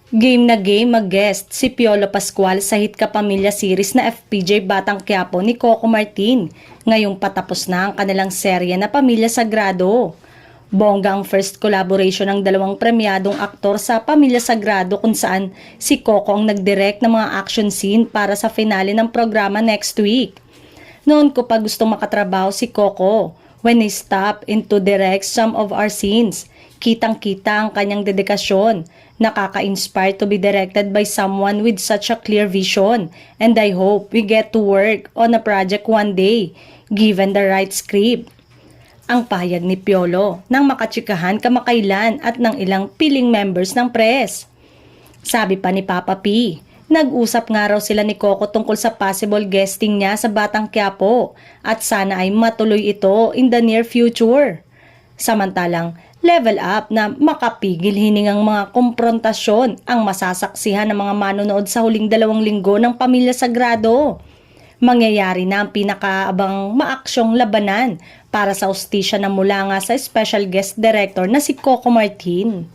Game na game mag-guest si Piolo Pascual sa hit kapamilya series na FPJ Batang Quiapo ni Coco Martin. Ngayong patapos na ang kanilang serye na Pamilya Sagrado. Bongga ang first collaboration ng dalawang premyadong aktor sa Pamilya Sagrado kung saan si Coco ang nag-direct ng mga action scene para sa finale ng programa next week. Noon ko pa gustong makatrabaho si Coco when he stepped into direct some of our scenes. Kitang-kita ang kanyang dedikasyon. Nakaka-inspire to be directed by someone with such a clear vision, and I hope we get to work on a project one day, given the right script. Ang pahayag ni Piolo nang makatsikahan kamakailan at ng ilang piling members ng press. Sabi pa ni Papa P, nag-usap nga raw sila ni Coco tungkol sa possible guesting niya sa Batang Quiapo at sana ay matuloy ito in the near future. Samantalang, level up na makapigil hiningang mga komprontasyon ang masasaksihan ng mga manonood sa huling 2 linggo ng Pamilya Sagrado. Mangyayari na ang pinakaabang maaksyong labanan para sa ustisya na mula nga sa special guest director na si Coco Martin.